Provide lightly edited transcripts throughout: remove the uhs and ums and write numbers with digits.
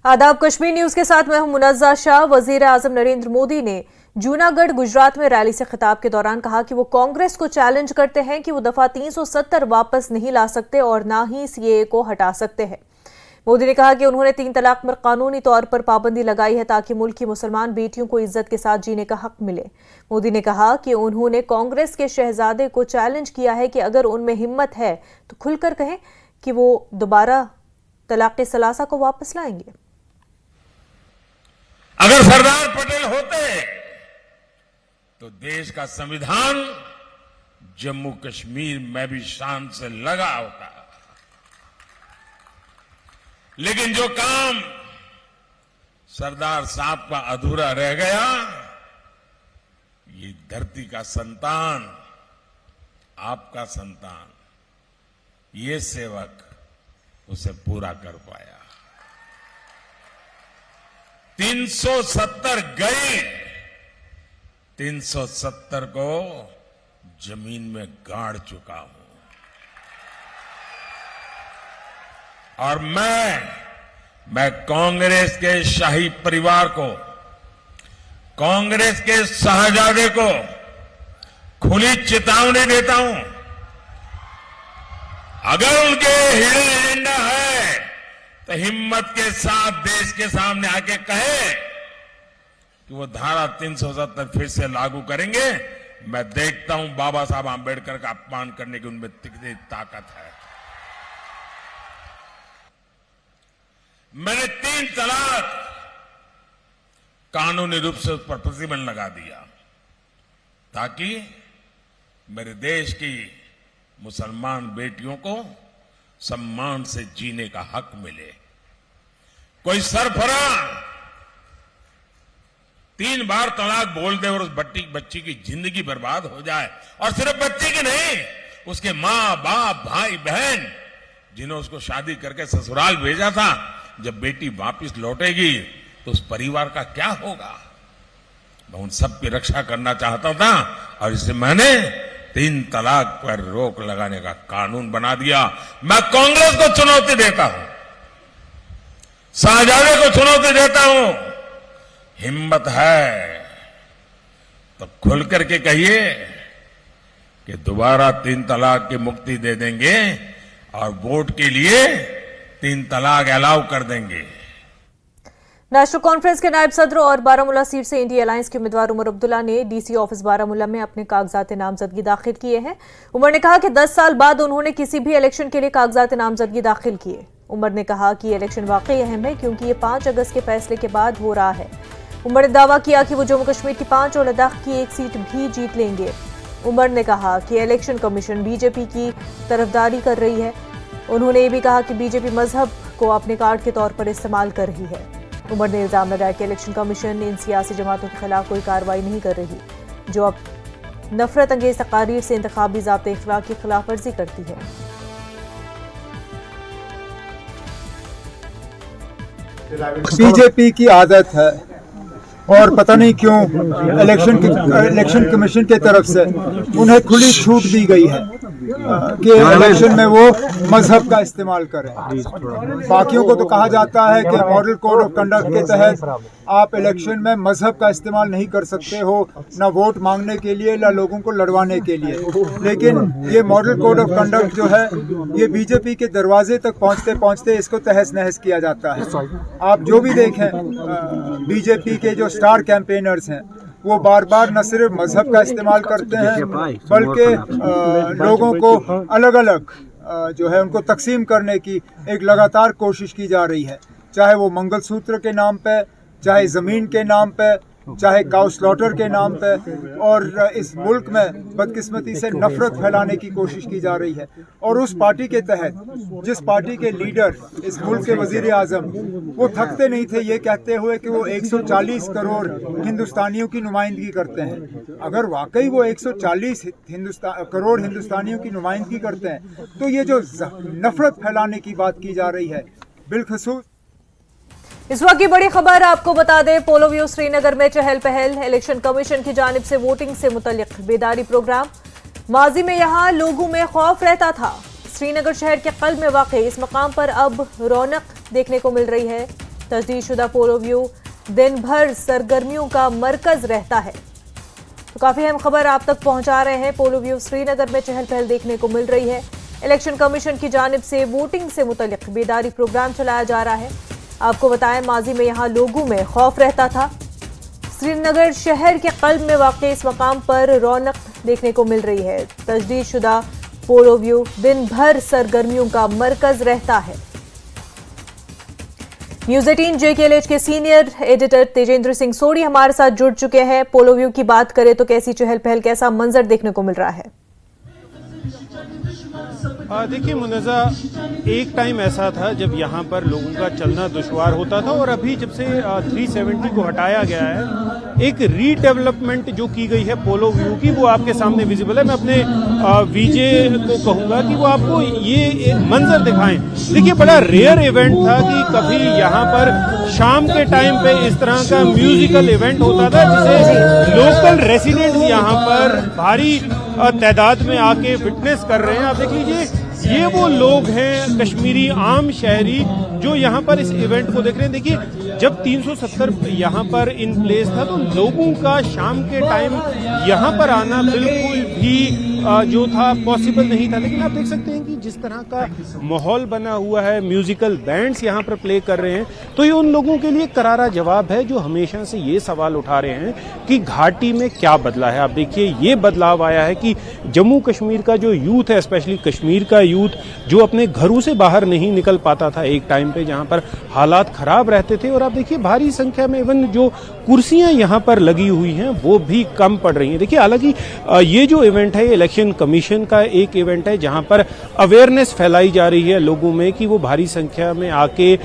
आदाब, कश्मीर न्यूज के साथ मैं हूं मुनज़्ज़ा शाह। वजीर आजम नरेंद्र मोदी ने जूनागढ़ गुजरात में रैली से खिताब के दौरान कहा कि वो कांग्रेस को चैलेंज करते हैं कि वो दफा 370 वापस नहीं ला सकते और ना ही सीएए को हटा सकते हैं। मोदी ने कहा कि उन्होंने 3 तलाक पर कानूनी तौर पर पाबंदी लगाई है ताकि मुल्क की मुसलमान बेटियों को इज्जत के साथ जीने का हक मिले। मोदी ने कहा कि उन्होंने कांग्रेस के शहजादे को चैलेंज किया है कि अगर उनमें हिम्मत है तो खुलकर कहें कि वो दोबारा तलाक सलासा को वापस लाएंगे। अगर सरदार पटेल होते तो देश का संविधान जम्मू कश्मीर में भी शान से लगा होता, लेकिन जो काम सरदार साहब का अधूरा रह गया, ये धरती का संतान, आपका संतान, ये सेवक उसे पूरा कर पाया। 370 गए, 370 को जमीन में गाड़ चुका हूं। और मैं कांग्रेस के शाही परिवार को, कांग्रेस के शहजादे को खुली चेतावनी देता हूं, अगर उनके हिडन एजेंडा है तो हिम्मत के साथ देश के सामने आके कहे कि वो धारा 370 फिर से लागू करेंगे। मैं देखता हूं बाबा साहब आंबेडकर का अपमान करने की उनमें कितनी ताकत है। मैंने 3 तलाक कानूनी रूप से उस पर प्रतिबंध लगा दिया ताकि मेरे देश की मुसलमान बेटियों को सम्मान से जीने का हक मिले। कोई सरफरा 3 बार तलाक बोल दे और उस बच्ची की जिंदगी बर्बाद हो जाए, और सिर्फ बच्ची की नहीं, उसके मां बाप भाई बहन जिन्होंने उसको शादी करके ससुराल भेजा था, जब बेटी वापस लौटेगी तो उस परिवार का क्या होगा। मैं उन सब की रक्षा करना चाहता था और इससे मैंने 3 तलाक पर रोक लगाने का कानून बना दिया। मैं कांग्रेस को चुनौती देता हूं, शहजादे को चुनौती देता हूं, हिम्मत है तो खुल करके कहिए कि दोबारा 3 तलाक की मुक्ति दे देंगे और वोट के लिए 3 तलाक अलाउ कर देंगे। नेशनल कॉन्फ्रेंस के नायब सदर और बारामूला सीट से इंडिया अलायंस के उम्मीदवार उमर अब्दुल्ला ने डीसी ऑफिस बारामूला में अपने कागजात नामजदगी दाखिल किए हैं। उमर ने कहा कि 10 साल बाद उन्होंने किसी भी इलेक्शन के लिए कागजात नामजदगी दाखिल किए। उमर ने कहा कि इलेक्शन वाकई अहम है क्योंकि ये 5 अगस्त के फैसले के बाद हो रहा है। उमर ने दावा किया कि वो जम्मू कश्मीर की 5 और लद्दाख की 1 सीट भी जीत लेंगे। उमर ने कहा कि इलेक्शन कमीशन बीजेपी की तरफदारी कर रही है। उन्होंने ये भी कहा कि बीजेपी मजहब को अपने कार्ड के तौर पर इस्तेमाल कर रही है। उमर ने इल्जाम लगाया कि इलेक्शन कमीशन इन सियासी जमातों के खिलाफ कोई कार्रवाई नहीं कर रही जो अब नफरत अंगेज तकारीर से इंतखाबी ज़ाब्ते इख्लाक की खिलाफ वर्जी करती है। बीजेपी की आदत है और पता नहीं क्यों इलेक्शन कमीशन की तरफ से उन्हें खुली छूट दी गई है कि इलेक्शन में वो मजहब का इस्तेमाल करें। बाकियों को तो कहा जाता है कि मॉडल कोड ऑफ कंडक्ट के तहत आप इलेक्शन में मजहब का इस्तेमाल नहीं कर सकते हो, ना वोट मांगने के लिए ना लोगों को लड़वाने के लिए। लेकिन ये मॉडल कोड ऑफ कंडक्ट जो है ये बीजेपी के दरवाजे तक पहुंचते पहुंचते इसको तहस नहस किया जाता है। आप जो भी देखें, बीजेपी के जो स्टार कैंपेनर्स हैं वो बार बार न सिर्फ मजहब का इस्तेमाल करते हैं बल्कि लोगों को अलग अलग जो है उनको तकसीम करने की एक लगातार कोशिश की जा रही है, चाहे वो मंगलसूत्र के नाम पे, चाहे ज़मीन के नाम पे, चाहे काउ स्लॉटर के नाम पे। और इस मुल्क में बदकिस्मती से नफरत फैलाने की कोशिश की जा रही है। और उस पार्टी के तहत जिस पार्टी के लीडर इस मुल्क के वजीर आजम वो थकते नहीं थे ये कहते हुए कि वो 140 करोड़ हिंदुस्तानियों की नुमाइंदगी करते हैं। अगर वाकई वो 140 करोड़ हिंदुस्तानियों की नुमाइंदगी करते हैं तो ये जो नफरत फैलाने की बात की जा रही है बिलखसूस। इस वक्त की बड़ी खबर आपको बता दें, पोलो व्यू श्रीनगर में चहल पहल। इलेक्शन कमीशन की जानिब से वोटिंग से मुतल्लिक बेदारी प्रोग्राम। माजी में यहां लोगों में खौफ रहता था। श्रीनगर शहर के कल्ब में वाक़ इस मकाम पर अब रौनक देखने को मिल रही है। तजदीदशुदा पोलो व्यू दिन भर सरगर्मियों का मरकज रहता है। तो काफी अहम खबर आप तक पहुंचा रहे हैं। पोलो व्यू श्रीनगर में चहल पहल देखने को मिल रही है। इलेक्शन कमीशन की जानिब से वोटिंग से मुतल्लिक बेदारी प्रोग्राम चलाया जा रहा है। आपको बताएं, माजी में यहां लोगों में खौफ रहता था। श्रीनगर शहर के कल्ब में वाक़ई इस मकाम पर रौनक देखने को मिल रही है। तजदीदशुदा पोलो व्यू दिन भर सरगर्मियों का मरकज रहता है। न्यूज़ 18 JKLH के सीनियर एडिटर तेजेंद्र सिंह सोढ़ी हमारे साथ जुड़ चुके हैं। पोलो व्यू की बात करें तो कैसी चहल पहल, कैसा मंजर देखने को मिल रहा है? देखिए मुनज़्ज़ा, एक टाइम ऐसा था जब यहाँ पर लोगों का चलना दुश्वार होता था और अभी जब से 370 को हटाया गया है, एक रीडेवलपमेंट जो की गई है पोलो व्यू की, वो आपके सामने विजिबल है। मैं अपने वीजे को कहूँगा कि वो आपको ये एक मंजर दिखाएं। देखिए, बड़ा रेयर इवेंट था कि कभी यहाँ पर शाम के टाइम पे इस तरह का म्यूजिकल इवेंट होता था जिसे लोकल रेसिडेंट्स यहाँ पर भारी तादाद में आके विटनेस कर रहे हैं। आप देख लीजिए, ये वो लोग हैं, कश्मीरी आम शहरी, जो यहाँ पर इस इवेंट को देख रहे हैं। देखिए, जब 370 यहाँ पर इन प्लेस था तो लोगों का शाम के टाइम यहाँ पर आना बिल्कुल भी जो था पॉसिबल नहीं था। लेकिन आप देख सकते हैं कि जिस तरह का माहौल बना हुआ है, म्यूजिकल बैंड्स यहाँ पर प्ले कर रहे हैं, तो ये उन लोगों के लिए करारा जवाब है जो हमेशा से ये सवाल उठा रहे हैं कि घाटी में क्या बदला है। आप देखिए, ये बदलाव आया है कि जम्मू कश्मीर का जो यूथ है, स्पेशली कश्मीर का यूथ, जो अपने घरों से बाहर नहीं निकल पाता था एक टाइम पे जहाँ पर हालात खराब रहते थे, और आप देखिए भारी संख्या में इवन जो कुर्सियां यहाँ पर लगी हुई हैं वो भी कम पड़ रही हैं। देखिए, हालांकि ये जो इवेंट है, इलेक्शन कमीशन का एक इवेंट है जहां पर अवेयरनेस फैलाई जा रही है लोगों में कि वो भारी संख्या में आके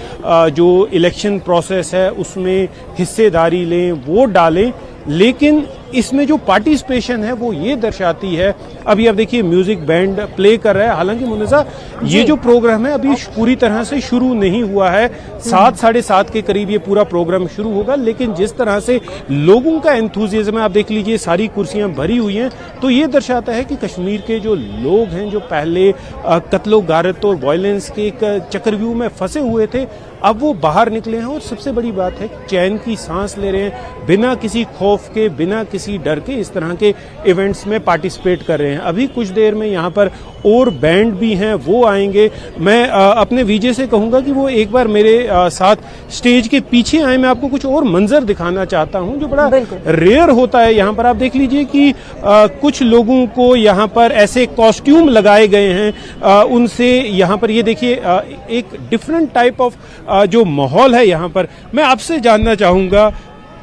जो इलेक्शन प्रोसेस है उसमें हिस्सेदारी लें, वोट डालें। लेकिन इसमें जो पार्टिसिपेशन है वो ये दर्शाती है, अभी आप देखिए म्यूजिक बैंड प्ले कर रहा है। हालांकि मुनज़्ज़ा, ये जो प्रोग्राम है अभी पूरी तरह से शुरू नहीं हुआ है। 7 साढ़े 7 के करीब ये पूरा प्रोग्राम शुरू होगा। लेकिन जिस तरह से लोगों का एंथुजियाज्म है, आप देख लीजिए सारी कुर्सियां भरी हुई हैं, तो ये दर्शाता है कि कश्मीर के जो लोग हैं, जो पहले कत्लो गारत और वायलेंस के एक चक्रव्यूह में फंसे हुए थे, अब वो बाहर निकले हैं और सबसे बड़ी बात है चैन की सांस ले रहे हैं, बिना किसी खौफ के, बिना किसी डर के इस तरह के इवेंट्स में पार्टिसिपेट कर रहे हैं। अभी कुछ देर में यहाँ पर और बैंड भी हैं, वो आएंगे। मैं अपने वीजे से कहूँगा कि वो एक बार मेरे साथ स्टेज के पीछे आए। मैं आपको कुछ और मंजर दिखाना चाहता हूँ जो बड़ा रेयर होता है यहाँ पर। आप देख लीजिए कि कुछ लोगों को यहाँ पर ऐसे कॉस्ट्यूम लगाए गए हैं, उनसे यहाँ पर ये देखिए एक डिफरेंट टाइप ऑफ जो माहौल है यहाँ पर। मैं आपसे जानना चाहूँगा,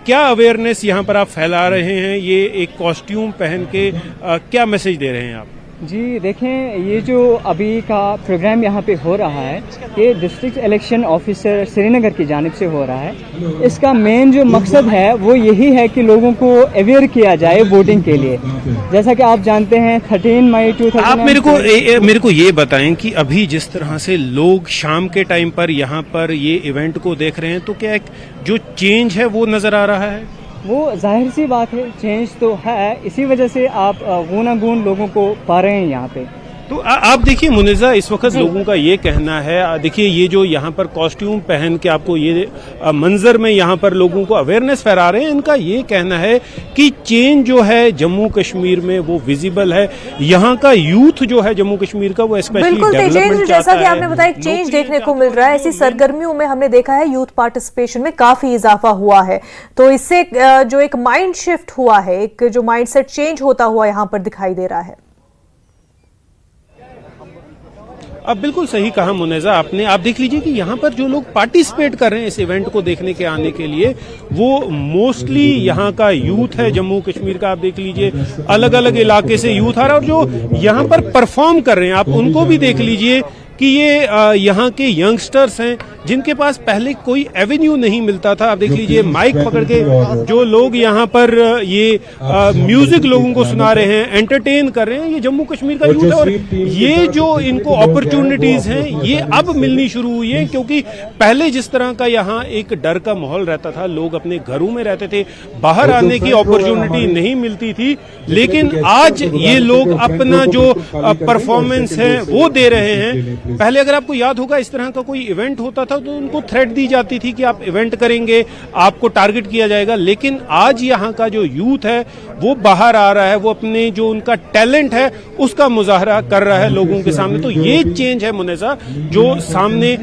क्या अवेयरनेस यहाँ पर आप फैला रहे हैं? ये एक कॉस्ट्यूम पहन के क्या मैसेज दे रहे हैं आप? जी देखें, ये जो अभी का प्रोग्राम यहाँ पे हो रहा है, ये डिस्ट्रिक्ट इलेक्शन ऑफिसर श्रीनगर की जानिब से हो रहा है। इसका मेन जो मकसद है वो यही है कि लोगों को अवेयर किया जाए वोटिंग के लिए। जैसा कि आप जानते हैं 13 मई 2000 आप मेरे को ये बताएं कि अभी जिस तरह से लोग शाम के टाइम पर यहाँ पर ये इवेंट को देख रहे हैं, तो क्या एक जो चेंज है वो नजर आ रहा है? वो जाहिर सी बात है, चेंज तो है। इसी वजह से आप गुनागुन लोगों को पा रहे हैं यहाँ पे। तो आप देखिए मुनिज़्ज़ा, इस वक्त लोगों का ये कहना है, देखिए ये जो यहाँ पर कॉस्ट्यूम पहन के आपको ये मंजर में यहाँ पर लोगों को अवेयरनेस फैला रहे हैं, इनका ये कहना है कि चेंज जो है जम्मू कश्मीर में वो विजिबल है। यहाँ का यूथ जो है जम्मू कश्मीर का, वो स्पेशली डेवलपमेंट चाहता है। जैसा कि आपने बताया, एक चेंज देखने को मिल रहा है। ऐसी सरगर्मियों में हमने देखा है यूथ पार्टिसिपेशन में काफी इजाफा हुआ है, तो इससे जो एक माइंड शिफ्ट हुआ है, एक जो माइंडसेट चेंज होता हुआ यहाँ पर दिखाई दे रहा है। अब बिल्कुल सही कहा मुनज़्ज़ा आपने। आप देख लीजिए कि यहाँ पर जो लोग पार्टिसिपेट कर रहे हैं इस इवेंट को देखने के आने के लिए, वो मोस्टली यहाँ का यूथ है जम्मू कश्मीर का। आप देख लीजिए अलग अलग इलाके से यूथ आ रहा है, और जो यहाँ पर परफॉर्म कर रहे हैं आप उनको भी देख लीजिए कि ये यहाँ के यंगस्टर्स हैं जिनके पास पहले कोई एवेन्यू नहीं मिलता था। आप देख लीजिए माइक पकड़ के जो लोग यहाँ पर ये म्यूजिक लोगों को सुना रहे हैं, एंटरटेन कर रहे हैं, ये जम्मू कश्मीर का यूथ है। और ये जो इनको अपॉर्चुनिटीज हैं ये अब मिलनी शुरू हुई है, क्योंकि पहले जिस तरह का यहाँ एक डर का माहौल रहता था, लोग अपने घरों में रहते थे, बाहर आने की अपॉर्चुनिटी नहीं मिलती थी। लेकिन आज ये लोग अपना जो परफॉर्मेंस है वो दे रहे हैं। पहले अगर आपको याद होगा इस तरह का कोई इवेंट होता था तो उनको थ्रेट दी जाती थी कि आप इवेंट करेंगे, आपको टारगेट किया जाएगा। लेकिन आज यहाँ का जो यूथ है वो बाहर आ रहा है, वो अपने जो उनका टैलेंट है उसका मुजाहरा कर रहा है लोगों के सामने। तो ये चेंज है मुनेजा जो सामने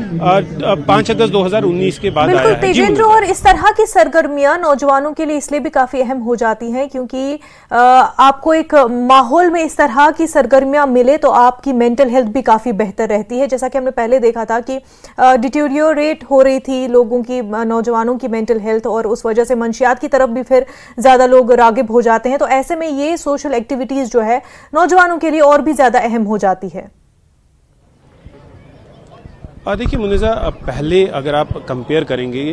5 अगस्त 2019 के बाद आया बिल्कुल है। तेजेंद्र, और इस तरह की सरगर्मियां नौजवानों के लिए इसलिए भी काफी अहम हो जाती हैं क्योंकि आपको एक माहौल में इस तरह की सरगर्मियां मिले तो आपकी मेंटल हेल्थ भी काफी बेहतर रहती है। जैसा कि हमने पहले देखा था कि डिटेरियोरेट हो रही थी लोगों की, नौजवानों की मेंटल हेल्थ, और उस वजह से मंशियात की तरफ भी फिर ज्यादा लोग रागिब हो जाते हैं। तो ऐसे में ये सोशल एक्टिविटीज जो है नौजवानों के लिए और भी ज्यादा अहम हो जाती है। देखिए मुनिजा, पहले अगर आप कंपेयर करेंगे,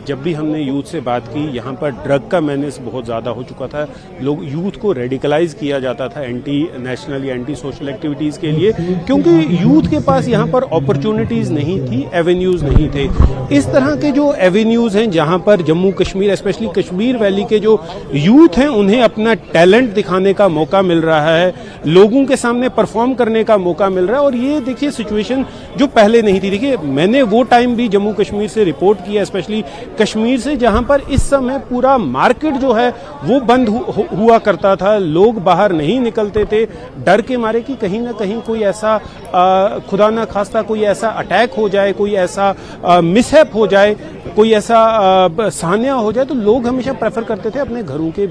जब भी हमने यूथ से बात की, यहाँ पर ड्रग का मैनेस बहुत ज़्यादा हो चुका था। लोग यूथ को रेडिकलाइज किया जाता था एंटी नेशनल या एंटी सोशल एक्टिविटीज़ के लिए, क्योंकि यूथ के पास यहाँ पर अपॉर्चुनिटीज़ नहीं थी, एवेन्यूज़ नहीं थे। इस तरह के जो एवेन्यूज़ हैं जहाँ पर जम्मू कश्मीर, स्पेशली कश्मीर वैली के जो यूथ हैं उन्हें अपना टैलेंट दिखाने का मौका मिल रहा है, लोगों के सामने परफॉर्म करने का मौका मिल रहा है। और ये देखिए सिचुएशन जो पहले नहीं थी। देखिए मैंने वो टाइम भी जम्मू कश्मीर से रिपोर्ट किया, स्पेशली कश्मीर से, जहां पर इस समय पूरा मार्केट जो है वो बंद हुआ करता था। लोग बाहर नहीं निकलते थे डर के मारे कि कहीं ना कहीं कोई ऐसा खुदा ना खास्ता कोई ऐसा अटैक हो जाए, कोई ऐसा मिसहैप हो जाए, कोई ऐसा सान्या हो जाए। तो लोग हमेशा प्रेफर करते थे अपने घरों के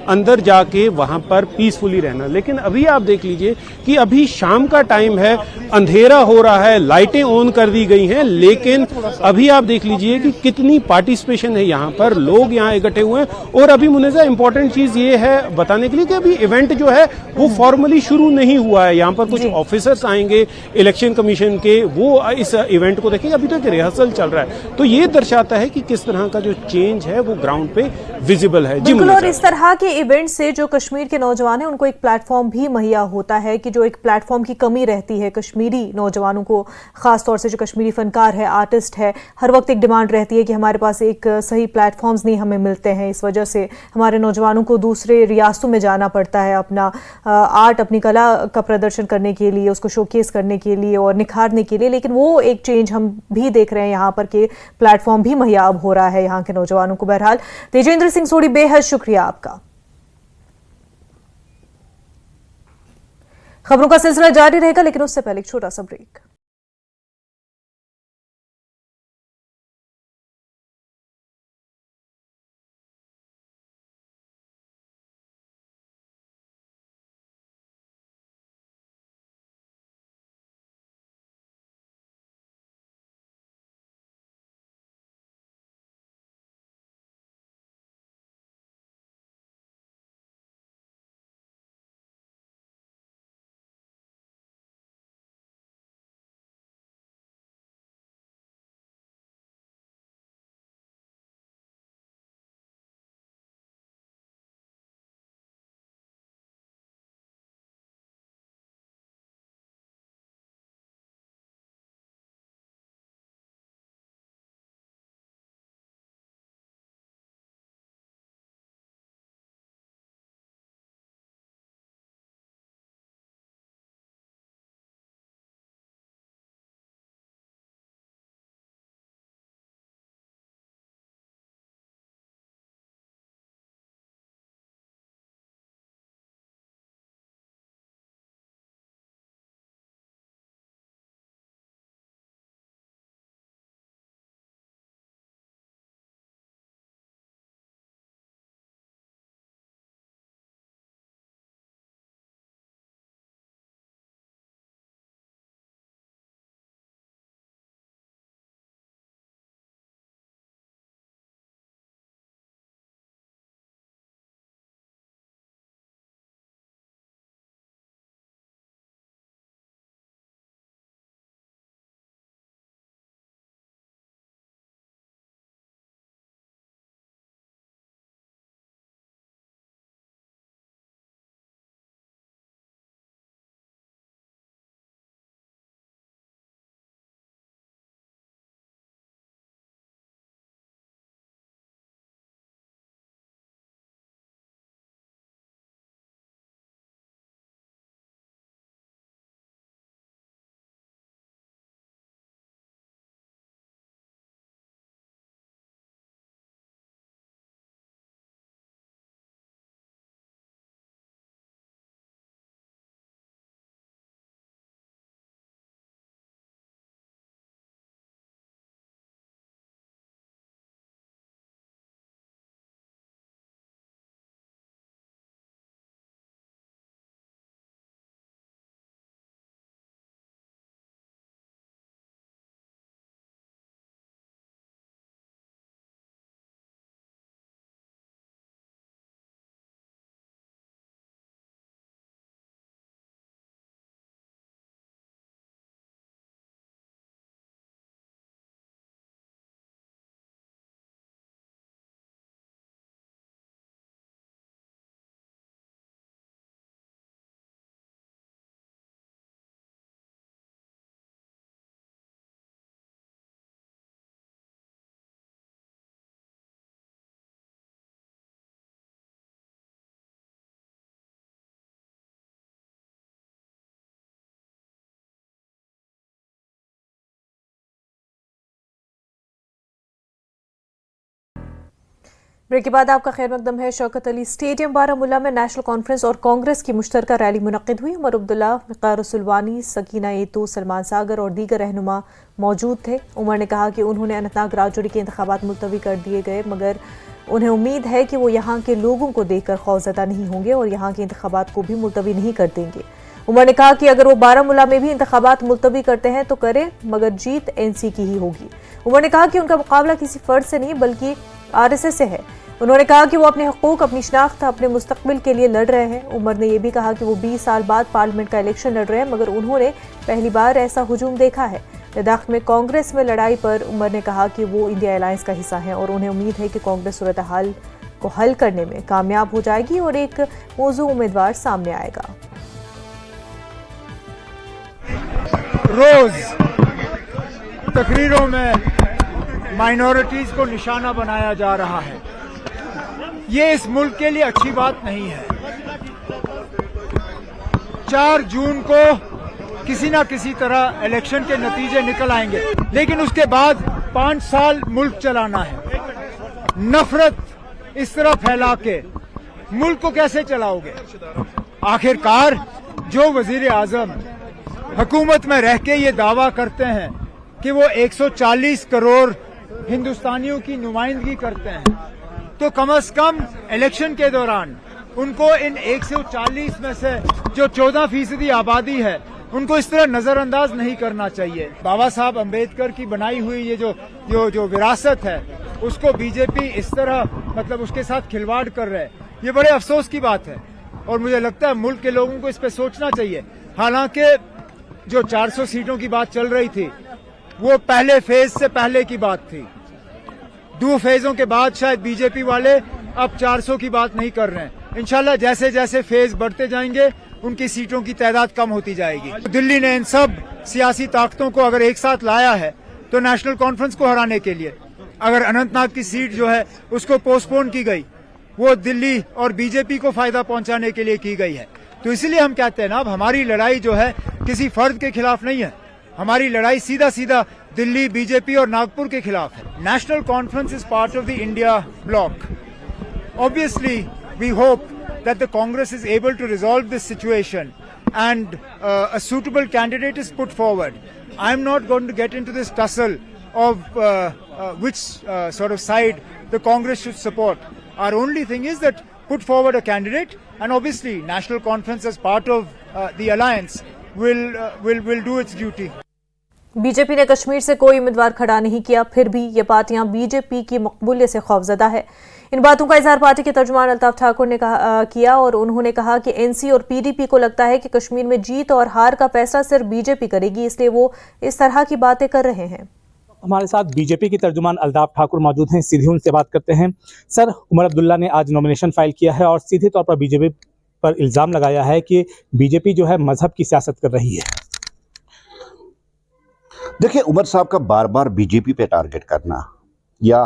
अंदर जाके वहां पर पीसफुली रहना। लेकिन अभी आप देख लीजिए कि अभी शाम का टाइम है, अंधेरा हो रहा है, लाइटें ऑन कर दी गई हैं, लेकिन अभी आप देख लीजिए कि कितनी पार्टिसिपेशन है यहाँ पर, लोग यहाँ इकट्ठे हुए हैं। और अभी मुनेजा इंपॉर्टेंट चीज ये है बताने के लिए कि अभी इवेंट जो है वो फॉर्मली शुरू नहीं हुआ है। यहाँ पर कुछ ऑफिसर्स आएंगे इलेक्शन कमीशन के, वो इस इवेंट को देखेंगे। अभी तो एक रिहर्सल चल रहा है। तो ये दर्शाता है कि किस तरह का जो चेंज है वो ग्राउंड पे विजिबल है। बिल्कुल, और इस तरह के इवेंट से जो कश्मीर के नौजवान हैं उनको एक प्लेटफॉर्म भी मुहैया होता है कि जो एक प्लेटफॉर्म की कमी रहती है कश्मीरी नौजवानों को, खासतौर से जो कश्मीरी फनकार है, आर्टिस्ट है, हर वक्त एक डिमांड रहती है कि हमारे पास एक सही प्लेटफॉर्म्स नहीं हमें मिलते हैं। इस वजह से हमारे नौजवानों को दूसरे रियासतों में जाना पड़ता है अपना आर्ट, अपनी कला का प्रदर्शन करने के लिए, उसको शोकेस करने के लिए और निखारने के लिए। लेकिन वो एक चेंज हम भी देख रहे हैं यहाँ पर कि प्लेटफॉर्म भी मुहैया अब हो रहा है यहाँ के नौजवानों को। बहरहाल तेजेंद्र सिंह सोढ़ी, बेहद शुक्रिया आपका। खबरों का सिलसिला जारी रहेगा, लेकिन उससे पहले एक छोटा सा ब्रेक। ब्रेक के बाद आपका खैर मकदम है। शौकत अली स्टेडियम बारामूला में नेशनल कॉन्फ्रेंस और कांग्रेस की मुश्तरका रैली मुनक्किद हुई। उमर अब्दुल्ला, वक़ार सुलवानी, सकीना येतू, सलमान सागर और दीगर रहनुमा मौजूद थे। उमर ने कहा कि उन्होंने अनंतनाग राजौरी के इंतखाबात मुलतवी कर दिए गए, मगर उन्हें उम्मीद है कि वो यहाँ के लोगों को देखकर खौफज़दा नहीं होंगे और यहाँ के इंतखाबात को भी मुलतवी नहीं कर देंगे। उमर ने कहा कि अगर वो बारामूला में भी इंतखाबात मुलतवी करते हैं तो करें, मगर जीत एनसी की ही होगी। उमर ने कहा कि उनका मुकाबला किसी फर्द से नहीं बल्कि आरएसएस से है। उन्होंने कहा कि वो अपने हकूक, अपनी शनाख्त, अपने मुस्तकबिल के लिए लड़ रहे हैं। उमर ने यह भी कहा कि वो 20 साल बाद पार्लियामेंट का इलेक्शन लड़ रहे हैं, मगर उन्होंने पहली बार ऐसा हुजूम देखा है। लद्दाख में कांग्रेस में लड़ाई पर उमर ने कहा कि वो इंडिया अलायंस का हिस्सा है और उन्हें उम्मीद है कि कांग्रेस सूरत हाल को हल करने में कामयाब हो जाएगी और एक मौजूद उम्मीदवार सामने आएगा। रोज तकरीरों में माइनॉरिटीज को निशाना बनाया जा रहा है। ये इस मुल्क के लिए अच्छी बात नहीं है। 4 जून को किसी ना किसी तरह इलेक्शन के नतीजे निकल आएंगे, लेकिन उसके बाद 5 साल मुल्क चलाना है। नफरत इस तरह फैला के मुल्क को कैसे चलाओगे? आखिरकार जो वजीर आजम हुकूमत में रह के ये दावा करते हैं कि वो 140 करोड़ हिंदुस्तानियों की नुमाइंदगी करते हैं, तो कम से कम इलेक्शन के दौरान उनको इन 140 में से जो 14% आबादी है उनको इस तरह नजरअंदाज नहीं करना चाहिए। बाबा साहब अम्बेडकर की बनाई हुई ये जो विरासत है उसको बीजेपी इस तरह मतलब उसके साथ खिलवाड़ कर रहे हैं, ये बड़े अफसोस की बात है और मुझे लगता है मुल्क के लोगों को इस पे सोचना चाहिए। हालांकि जो 400 सीटों की बात चल रही थी वो पहले फेज से पहले की बात थी। 2 फेजों के बाद शायद बीजेपी वाले अब 400 की बात नहीं कर रहे हैं। इंशाल्लाह जैसे जैसे फेज बढ़ते जाएंगे उनकी सीटों की तादाद कम होती जाएगी। दिल्ली ने इन सब सियासी ताकतों को अगर एक साथ लाया है तो नेशनल कॉन्फ्रेंस को हराने के लिए। अगर अनंतनाग की सीट जो है उसको पोस्टपोन की गई, वो दिल्ली और बीजेपी को फायदा पहुंचाने के लिए की गई है। तो इसलिए हम कहते हैं ना, अब हमारी लड़ाई जो है किसी फर्द के खिलाफ नहीं है, हमारी लड़ाई सीधा सीधा दिल्ली, बीजेपी और नागपुर के खिलाफ है। National conference is part of the India block. Obviously, we hope that the Congress is able to resolve this situation and a suitable candidate is put forward. I'm not going to get into this tussle of which sort of side the Congress should support. Our only thing is that put forward a candidate, and obviously National Conference as part of the alliance will do its duty. BJP ने कश्मीर से कोई उम्मीदवार खड़ा नहीं किया, फिर भी ये पार्टियां बीजेपी की मकबूलियत से खौफजदा है। इन बातों का इजहार पार्टी के तर्जुमान अल्ताफ ठाकुर ने किया और उन्होंने कहा कि एनसी और पीडीपी को लगता है कि कश्मीर में जीत और हार का फैसला सिर्फ बीजेपी करेगी, इसलिए वो इस तरह की बातें कर रहे हैं। हमारे साथ बीजेपी के तर्जुमान अल्ताफ ठाकुर मौजूद हैं, सीधे उनसे बात करते हैं। सर, उमर अब्दुल्ला ने आज नॉमिनेशन फाइल किया है और सीधे तौर पर बीजेपी पर इल्जाम लगाया है कि बीजेपी जो है मजहब की सियासत कर रही है। देखिए, उमर साहब का बार बार बीजेपी पे टारगेट करना या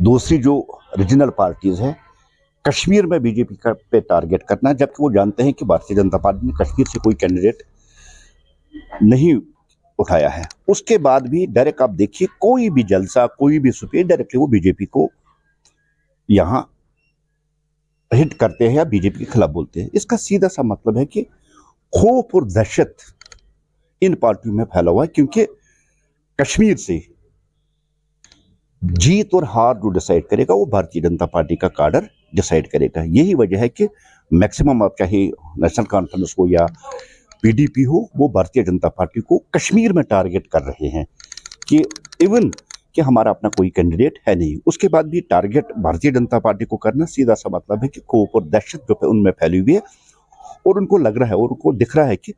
दूसरी जो रीजनल पार्टीज है कश्मीर में बीजेपी पे टारगेट करना, जबकि वो जानते हैं कि भारतीय जनता पार्टी ने कश्मीर से कोई कैंडिडेट नहीं उठाया है। उसके बाद भी डायरेक्ट आप देखिए कोई भी जलसा, कोई भी सुपेर, डायरेक्टली वो बीजेपी को यहां हिट करते हैं या बीजेपी के खिलाफ बोलते हैं। इसका सीधा सा मतलब है कि खौफ और दहशत इन पार्टियों में फैला हुआ है, क्योंकि कश्मीर से जीत और हार जो डिसाइड करेगा वो भारतीय जनता पार्टी का काडर डिसाइड करेगा। यही वजह है कि मैक्सिमम आप चाहे नेशनल कॉन्फ्रेंस हो या पीडीपी हो, वो भारतीय जनता पार्टी को कश्मीर में टारगेट कर रहे हैं कि इवन कि हमारा अपना कोई कैंडिडेट है नहीं। उसके बाद भी टारगेट भारतीय जनता पार्टी को करना सीधा सा मतलब है कि खौफ और दहशत जो उनमें फैली हुई है और उनको लग रहा है और उनको दिख रहा है कि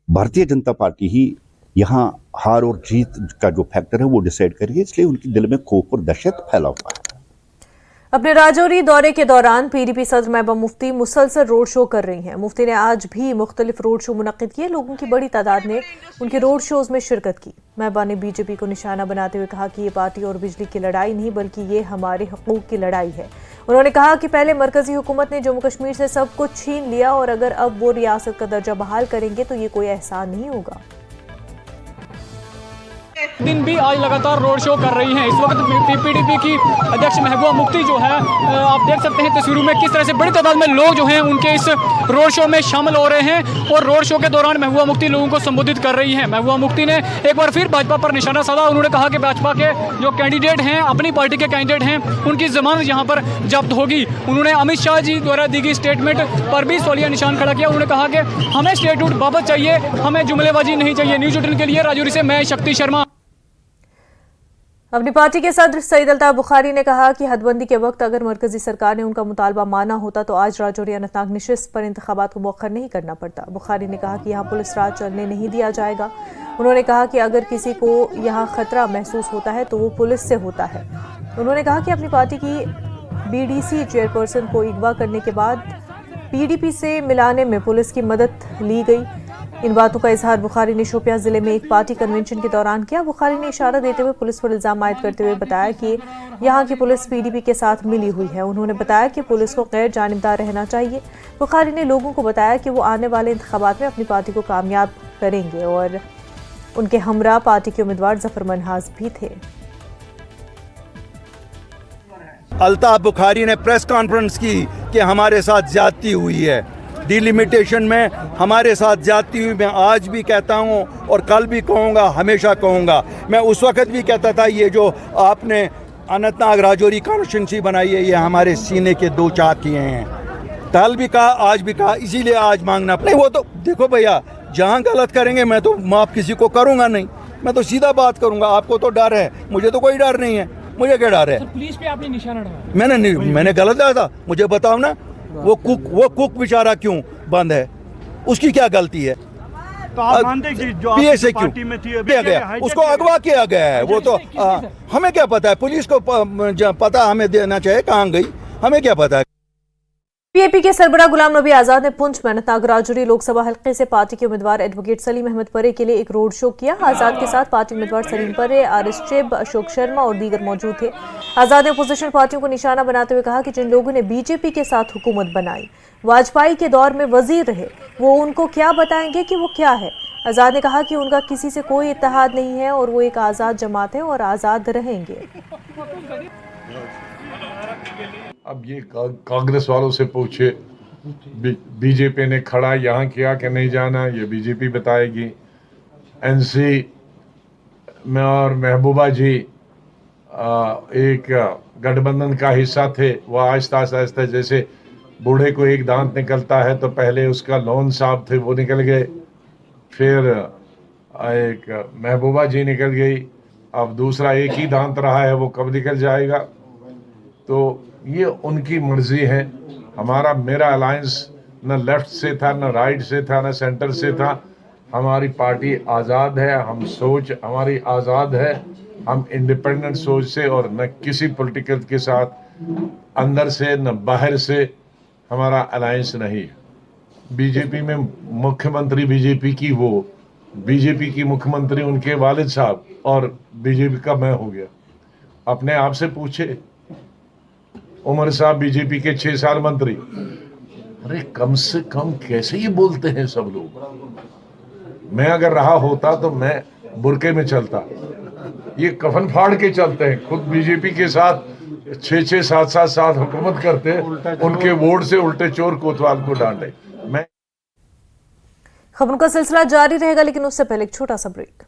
भारतीय जनता पार्टी ही यहाँ हार और जीत का जो फैक्टर है वो डिसाइड करेगी, इसलिए उनके दिल में खौफ और दहशत फैला हुआ है। अपने राजौरी दौरे के दौरान पीडीपी सदर महबूबा मुफ्ती मुसलसल रोड शो कर रही हैं। मुफ्ती ने आज भी मुख्तलिफ रोड शो मुनक्किद किए। लोगों की बड़ी तादाद ने उनके रोड शोज में शिरकत की। महबूबा ने बीजेपी को निशाना बनाते हुए कहा कि ये पार्टी और बिजली की लड़ाई नहीं बल्कि ये हमारे हकूक की लड़ाई है। उन्होंने कहा कि पहले मरकजी हुकूमत ने जम्मू कश्मीर से सब कुछ छीन लिया और अगर अब वो रियासत का दर्जा बहाल करेंगे तो ये कोई एहसान नहीं होगा। दिन भी आज लगातार रोड शो कर रही हैं। इस वक्त पीपीडीपी की अध्यक्ष महबूबा मुफ्ती जो है, आप देख सकते हैं तस्वीरों में किस तरह से बड़ी तादाद में लोग जो हैं उनके इस रोड शो में शामिल हो रहे हैं और रोड शो के दौरान महबूबा मुफ्ती लोगों को संबोधित कर रही हैं। महबूबा मुफ्ती ने एक बार फिर भाजपा पर निशाना साधा। उन्होंने कहा कि भाजपा के जो कैंडिडेट हैं, अपनी पार्टी के कैंडिडेट हैं, उनकी जमानत यहाँ पर जब्त होगी। उन्होंने अमित शाह जी द्वारा दी गई स्टेटमेंट पर भी सवालिया निशान खड़ा किया। उन्होंने कहा कि हमें स्टेटमेंट वापस चाहिए, हमें जुमलेबाजी नहीं चाहिए। न्यूज़ 18 के लिए राजौरी से मैं शक्ति शर्मा। अपनी पार्टी के सदर सईद अल्ताफ बुखारी ने कहा कि हदबंदी के वक्त अगर मरकजी सरकार ने उनका मुतालबा माना होता तो आज राजौरी अनंतनाग नशिस्त पर इंतखाबात को मौखर नहीं करना पड़ता। बुखारी ने कहा कि यहाँ पुलिस राज चलने नहीं दिया जाएगा। उन्होंने कहा कि अगर किसी को यहाँ खतरा महसूस होता है तो वो पुलिस से होता है। उन्होंने कहा कि अपनी पार्टी की बीडीसी चेयरपर्सन को अगवा करने के बाद पीडीपी से मिलाने में पुलिस की मदद ली गई। इन बातों का इजहार बुखारी ने शोपियां जिले में एक पार्टी कन्वेंशन के दौरान किया। बुखारी ने इशारा देते हुए पुलिस पर इल्जाम आयद करते हुए बताया कि यहाँ की पुलिस पीडीपी के साथ मिली हुई है। उन्होंने बताया कि पुलिस को गैर जानिबदार रहना चाहिए। बुखारी ने लोगों को बताया कि वो आने वाले इंतखाबात में अपनी पार्टी को कामयाब करेंगे और उनके हमरा पार्टी के उम्मीदवार जफर मनहास भी थे। अल्ताफ बुखारी ने प्रेस कॉन्फ्रेंस की कि हमारे साथ ज्यादती हुई है, डिलिमिटेशन में हमारे साथ ज्यादती हुई। मैं आज भी कहता हूं और कल भी कहूंगा, हमेशा कहूंगा। मैं उस वक्त भी कहता था ये जो आपने अनंतनाग राजौरी कॉन्स्टिट्यूंसी बनाई है, ये हमारे सीने के दो चाकिए हैं। कल भी कहा, आज भी कहा, इसीलिए आज मांगना नहीं। वो तो देखो भैया, जहां गलत करेंगे मैं तो माफ किसी को करूंगा नहीं, मैं तो सीधा बात करूंगा। आपको तो डर है, मुझे तो कोई डर नहीं है। मुझे क्या डर है? पुलिस पे आपने निशाना लगाया। मैंने गलत डाला था, मुझे बताओ ना। वो कुक बेचारा क्यों बंद है, उसकी क्या गलती है? तो आप मानते हैं कि जो पीएसए आपकी पार्टी में थी किया गया, उसको अगवा किया गया है। वो तो हमें क्या पता है? पुलिस को पता हमें देना चाहिए कहाँ गई, हमें क्या पता है? पीएपी के सरबराह गुलाम नबी आजाद ने पुंछ में अनंतनाग राजौरी लोकसभा हल्के से पार्टी के उम्मीदवार एडवोकेट सलीम अहमद परे के लिए एक रोड शो किया। आजाद के साथ पार्टी उम्मीदवार सलीम परे, आरिस चेब, अशोक शर्मा और दीगर मौजूद थे। आजाद ने अपोजिशन पार्टियों को निशाना बनाते हुए कहा कि जिन लोगों ने बीजेपी के साथ हुकूमत बनाई, वाजपेयी के दौर में वजीर रहे, वो उनको क्या बताएंगे कि वो क्या है। आजाद ने कहा कि उनका किसी से कोई इत्तेहाद नहीं है और वो एक आजाद जमात है और आजाद रहेंगे। अब ये कांग्रेस वालों से पूछे, बीजेपी ने खड़ा यहाँ किया कि नहीं जाना, ये बीजेपी बताएगी। एनसी में और महबूबा जी एक गठबंधन का हिस्सा थे। वो आहिस्ता आहिस्ता जैसे बूढ़े को एक दांत निकलता है तो पहले उसका लौन साहब थे, वो निकल गए, फिर एक महबूबा जी निकल गई, अब दूसरा एक ही दांत रहा है, वो कब निकल जाएगा? तो ये उनकी मर्जी है। मेरा अलायंस न लेफ्ट से था, न राइट से था, न सेंटर से था। हमारी पार्टी आज़ाद है, हम सोच हमारी आज़ाद है, हम इंडिपेंडेंट सोच से और न किसी पॉलिटिकल के साथ अंदर से न बाहर से हमारा अलायंस नहीं है। बीजेपी में मुख्यमंत्री बीजेपी की, वो बीजेपी की मुख्यमंत्री उनके वालिद साहब और बीजेपी का मैं हो गया। अपने आप से पूछे, उमर साहब बीजेपी के 6 साल मंत्री, अरे कम से कम कैसे ये बोलते हैं सब लोग? मैं अगर रहा होता तो मैं बुरके में चलता, ये कफन फाड़ के चलते हैं। खुद बीजेपी के साथ 6-6, 7-7 साल हुकूमत करते, उनके वोट से उल्टे चोर कोतवाल को डांटे। मैं खबरों का सिलसिला जारी रहेगा, लेकिन उससे पहले एक छोटा सा ब्रेक।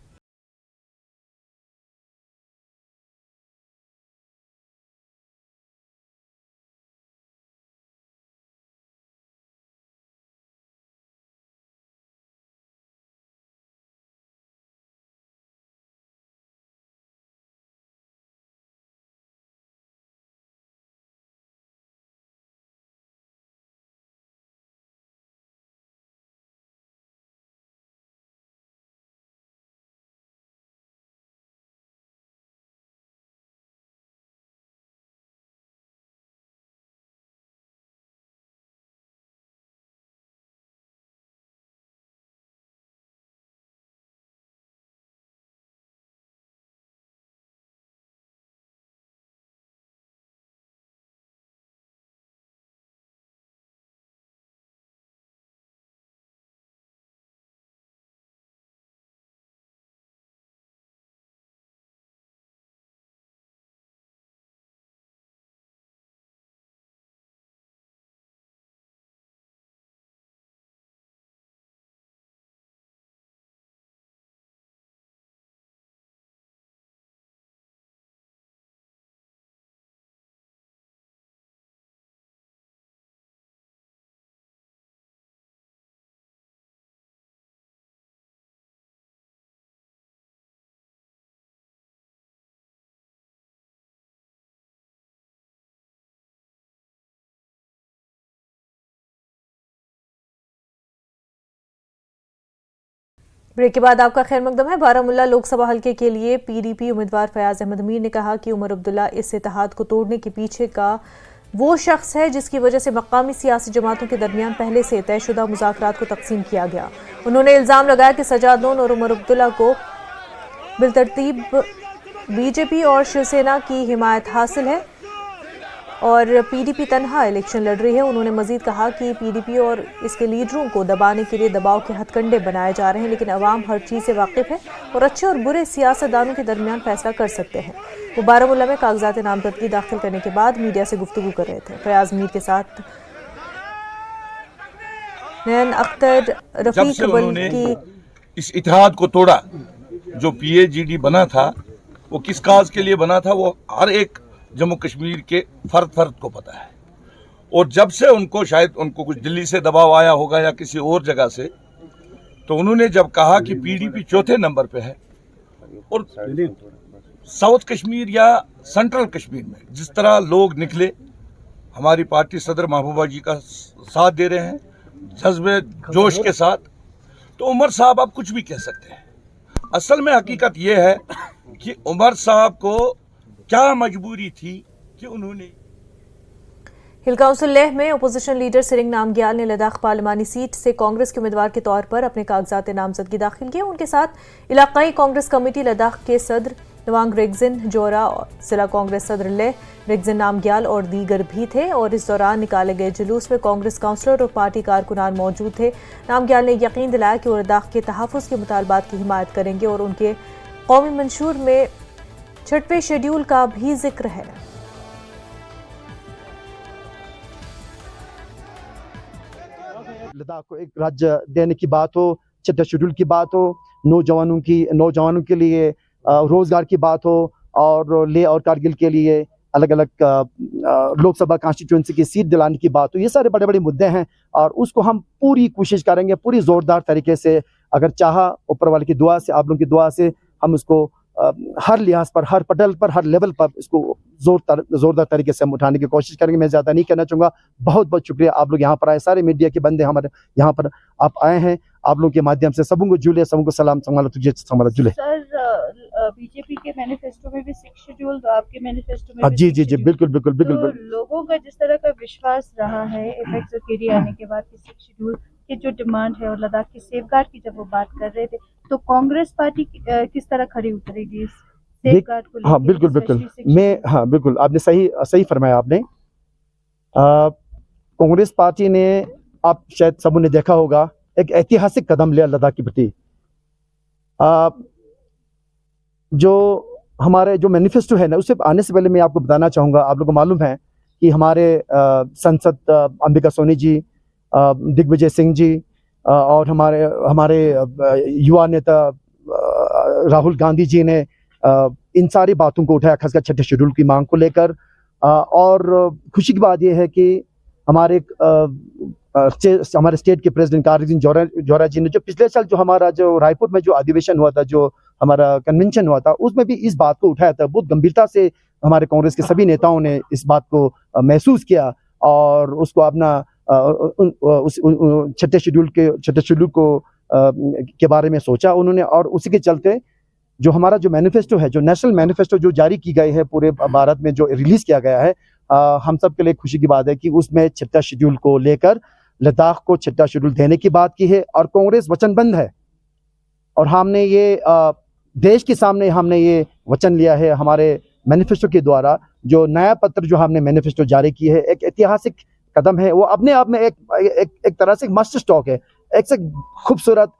ब्रेक के बाद आपका खैर मकदम है। बारामुल्ला लोकसभा हलके के लिए पीडीपी उम्मीदवार फयाज अहमद मीर ने कहा कि उमर अब्दुल्ला इस इत्तेहाद को तोड़ने के पीछे का वो शख्स है जिसकी वजह से मकामी सियासी जमातों के दरमियान पहले से तयशुदा मुज़ाकरात को तकसीम किया गया। उन्होंने इल्ज़ाम लगाया कि सजाद लोन और उमर अब्दुल्ला को बिलतरतीब बीजेपी और शिवसेना की हिमायत हासिल है और पीडीपी तनहा इलेक्शन लड़ रही है। उन्होंने मजीद कहा कि पीडीपी और इसके लीडरों को दबाने के लिए दबाव के हथकंडे बनाए जा रहे हैं, लेकिन अवाम हर चीज़ से वाकिफ है और अच्छे और बुरे सियासतदानों के दरमियान फैसला कर सकते हैं। वो बारामुल्ला में कागजात नामजदगी दाखिल करने के बाद मीडिया से गुफ्तगू कर रहे थे। फयाज मीर के साथ नयन अख्तर, रफीक की इस इत्तेहाद को तोड़ा। जो पीएजीडी बना था वो किस काज के लिए बना था वो हर एक जम्मू कश्मीर के फर्द को पता है। और जब से उनको कुछ दिल्ली से दबाव आया होगा या किसी और जगह से, तो उन्होंने जब कहा कि पीडीपी चौथे नंबर पे है और साउथ कश्मीर या सेंट्रल कश्मीर में जिस तरह लोग निकले, हमारी पार्टी सदर महबूबा जी का साथ दे रहे हैं जज्बे जोश के साथ, तो उमर साहब आप कुछ भी कह सकते हैं। असल में हकीकत यह है कि उमर साहब को क्या मजबूरी थी कि उन्होंने हिल काउंसिल लेह में अपोजिशन लीडर सिरिंग नामग्याल ने लद्दाख पार्लिमानी सीट से कांग्रेस के उम्मीदवार के तौर पर अपने कागजात नामजदगी दाखिल किए। उनके साथ इलाकाई कांग्रेस कमेटी लद्दाख के सदर नवांग रेगजिन जोरा, जिला कांग्रेस सदर लेह रेगजिन नामग्याल और दीगर भी थे और इस दौरान निकाले गए जुलूस में कांग्रेस काउंसलर और पार्टी कारकुनान मौजूद थे। नामग्याल ने यकीन दिलाया कि वो लद्दाख के तहफ़्फ़ुज़ के मुतालबात की हिमायत करेंगे और उनके कौमी मंशूर में 6वें शेड्यूल का भी जिक्र है। लद्दाख को एक राज्य देने की बात हो, 6वें शेड्यूल की बात हो, नौजवानों के लिए रोजगार की बात हो और लेह और कारगिल के लिए अलग अलग लोकसभा कॉन्स्टिट्यूंसी की सीट दिलाने की बात हो, ये सारे बड़े बड़े मुद्दे हैं और उसको हम पूरी कोशिश करेंगे, पूरी जोरदार तरीके से, अगर चाहा ऊपर वाले की दुआ से, आप लोगों की दुआ से, हम उसको हर लिहाज पर, हर पटल पर, हर लेवल पर इसको जोरदार तरीके से हम उठाने की कोशिश करेंगे। मैं ज़्यादा नहीं कहना चाहूँगा। बहुत बहुत शुक्रिया आप लोग यहाँ पर आए, सारे मीडिया के बंदे हमारे यहाँ पर आप आए हैं, आप लोगों के माध्यम से सबको जुले, सबको सलाम संभाला जुले। सर बीजेपी के मैनिफेस्टो में भी 6 शेड्यूल, तो आपके मैनिफेस्टो में जी जी जी बिल्कुल बिल्कुल बिल्कुल। तो लोगों का जिस तरह का विश्वास रहा है एपेक्स और केडी आने के बाद 6 शेड्यूल की जो डिमांड है और लद्दाख की सेफगार्ड की जब वो बात कर रहे थे, तो कांग्रेस पार्टी किस तरह खड़ी उतरेगी इस सेफगार्ड को लेकर? हाँ बिल्कुल बिल्कुल, हाँ बिल्कुल, आपने सही फरमाया आपने। कांग्रेस पार्टी ने, आप शायद सबों ने देखा होगा, एक ऐतिहासिक कदम लिया लद्दाख के प्रति। जो हमारे जो मैनिफेस्टो है ना, उससे आने से पहले मैं आपको बताना चाहूँगा, आप लोगों को मालूम है कि हमारे सांसद अंबिका सोनी जी, दिग्विजय सिंह जी और हमारे युवा नेता राहुल गांधी जी ने इन सारी बातों को उठाया, खासकर 6ठे शेड्यूल की मांग को लेकर। और खुशी की बात यह है कि हमारे स्टेट के प्रेसिडेंट कारगिल जोरा जी ने जो पिछले साल जो हमारा जो रायपुर में जो अधिवेशन हुआ था, जो हमारा कन्वेंशन हुआ था, उसमें भी इस बात को उठाया था। बहुत गंभीरता से हमारे कांग्रेस के सभी नेताओं ने इस बात को महसूस किया और उसको अपना 6ठे शेड्यूल को के बारे में सोचा उन्होंने। और उसी के चलते जो हमारा जो मैनिफेस्टो है, जो नेशनल मैनिफेस्टो जो जारी की गई है पूरे भारत में, जो रिलीज किया गया है, हम सब के लिए खुशी की बात है कि उसमें 6ठा शेड्यूल को लेकर लद्दाख को 6ठा शेड्यूल देने की बात की है और कांग्रेस वचनबद्ध है। और हमने ये देश के सामने हमने ये वचन लिया है हमारे मैनिफेस्टो के द्वारा। जो नया पत्र जो हमने मैनिफेस्टो जारी की है, एक ऐतिहासिक कदम है। वो अपने आप में एक तरह से मास्टर स्ट्रोक है, एक से खूबसूरत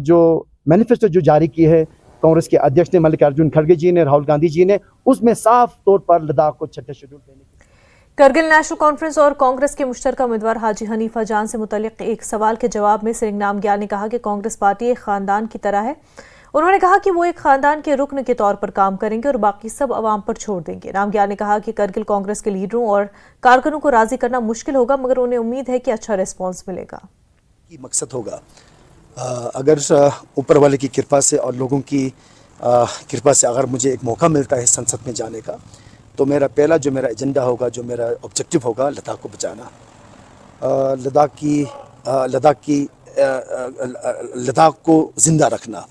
जो मैनिफेस्टो जो जारी की है कांग्रेस के अध्यक्ष ने, मल्लिकार्जुन खड़गे जी ने, राहुल गांधी जी ने, उसमें साफ तौर पर लद्दाख को 6ठे शेड्यूल देने की। करगिल नेशनल कॉन्फ्रेंस और कांग्रेस के मुश्तरका उम्मीदवार हाजी हनीफा जान से मुतल्लिक एक सवाल के जवाब में सिरिंग नामग्याल ने कहा कि कांग्रेस पार्टी एक खानदान की तरह है। उन्होंने कहा कि वो एक खानदान के रुकन के तौर पर काम करेंगे और बाकी सब अवाम पर छोड़ देंगे। नामग्याल ने कहा कि करगिल कांग्रेस के लीडरों और कारकुनों को राजी करना मुश्किल होगा, मगर उन्हें उम्मीद है कि अच्छा रिस्पॉन्स मिलेगा। मकसद होगा अगर ऊपर वाले की कृपा से और लोगों की कृपा से अगर मुझे एक मौका मिलता है संसद में जाने का, तो मेरा पहला जो मेरा एजेंडा होगा, जो मेरा ऑब्जेक्टिव होगा, लद्दाख को बचाना। लद्दाख की लद्दाख को ज़िंदा रखना,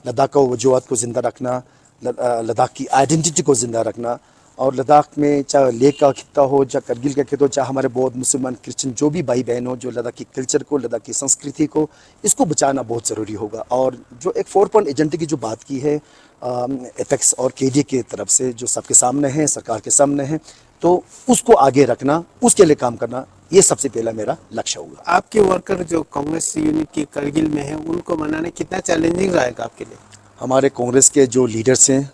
लद्दाख का वजूहत को ज़िंदा रखना, लद्दाख की आइडेंटिटी को ज़िंदा रखना। और लद्दाख में चाहे लेह का खित्ता हो, चाहे करगिल का खित्ता हो, चाहे हमारे बौद्ध मुसलमान क्रिश्चियन जो भी भाई बहन हो, जो लद्दाख की कल्चर को, लद्दाख की संस्कृति को, इसको बचाना बहुत ज़रूरी होगा। और जो एक 4 पॉइंट एजेंडे की जो बात की है एपेक्स और केडीए की तरफ से, जो सबके सामने है, सरकार के सामने है, तो उसको आगे रखना, उसके लिए काम करना, ये सबसे पहला मेरा लक्ष्य होगा। आपके वर्कर जो कांग्रेस यूनिट की करगिल में है, उनको मनाने कितना चैलेंजिंग रहेगा आपके लिए? हमारे कांग्रेस के जो लीडर्स हैं,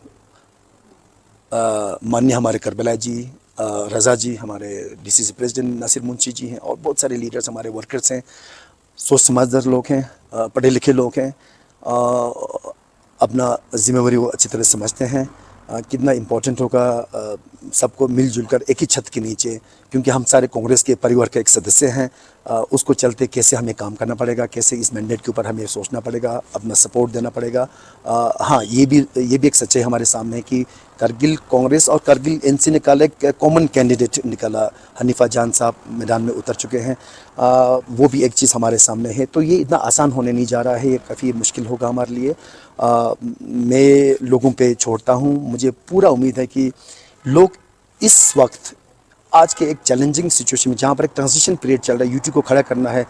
माननीय हमारे करबला जी, रज़ा जी, हमारे डीसीसी प्रेसिडेंट नासिर मुंशी जी हैं, और बहुत सारे लीडर्स हमारे वर्कर्स हैं, सोच समझदार लोग हैं, पढ़े लिखे लोग हैं, अपना जिम्मेवारी वो अच्छी तरह समझते हैं। कितना इम्पोर्टेंट होगा सबको मिलजुल कर एक ही छत के नीचे, क्योंकि हम सारे कांग्रेस के परिवार के एक सदस्य हैं, उसको चलते कैसे हमें काम करना पड़ेगा, कैसे इस मैंडेट के ऊपर हमें सोचना पड़ेगा, अपना सपोर्ट देना पड़ेगा। हाँ, ये भी एक सच्चाई हमारे सामने है कि करगिल कांग्रेस और करगिल एनसी ने कल एक कॉमन कैंडिडेट निकाला, हनीफा जान साहब मैदान में उतर चुके हैं, वो भी एक चीज़ हमारे सामने है। तो ये इतना आसान होने नहीं जा रहा है, ये काफ़ी मुश्किल होगा हमारे लिए। मैं लोगों पे छोड़ता हूँ, मुझे पूरा उम्मीद है कि लोग इस वक्त आज के एक चैलेंजिंग सिचुएशन में, जहाँ पर एक ट्रांजिशन पीरियड चल रहा है, यूटी को खड़ा करना है,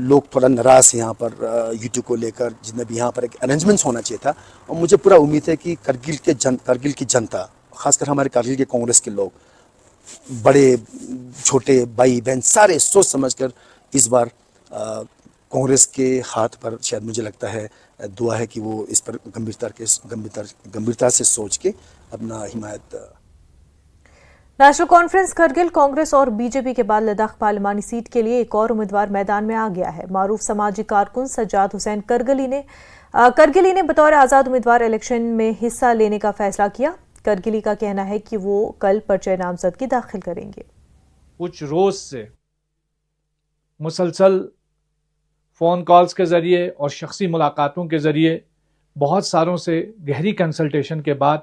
लोग थोड़ा नाराज़ हैं यहाँ पर यूटी को लेकर, जितना भी यहाँ पर एक अरेंजमेंट्स होना चाहिए था। और मुझे पूरा उम्मीद है कि करगिल की जनता, खासकर हमारे करगिल के कांग्रेस के लोग, बड़े छोटे भाई बहन सारे सोच समझकर इस बार कांग्रेस के हाथ पर, शायद मुझे लगता है, दुआ है कि वो इस पर गंभीरता से सोच के अपना हिमायत। नेशनल कॉन्फ्रेंस करगिल कांग्रेस और बीजेपी के बाद लद्दाख पार्लिमानी सीट के लिए एक और उम्मीदवार मैदान में आ गया है। मारूफ समाजी कारकुन सज्जाद हुसैन करगिली ने बतौर आज़ाद उम्मीदवार इलेक्शन में हिस्सा लेने का फैसला किया। करगिली का कहना है कि वो कल पर्चे नामजदगी दाखिल करेंगे। कुछ रोज से मुसलसल फ़ोन कॉल्स के ज़रिए और शख्सी मुलाकातों के ज़रिए बहुत सारों से गहरी कंसल्टेशन के बाद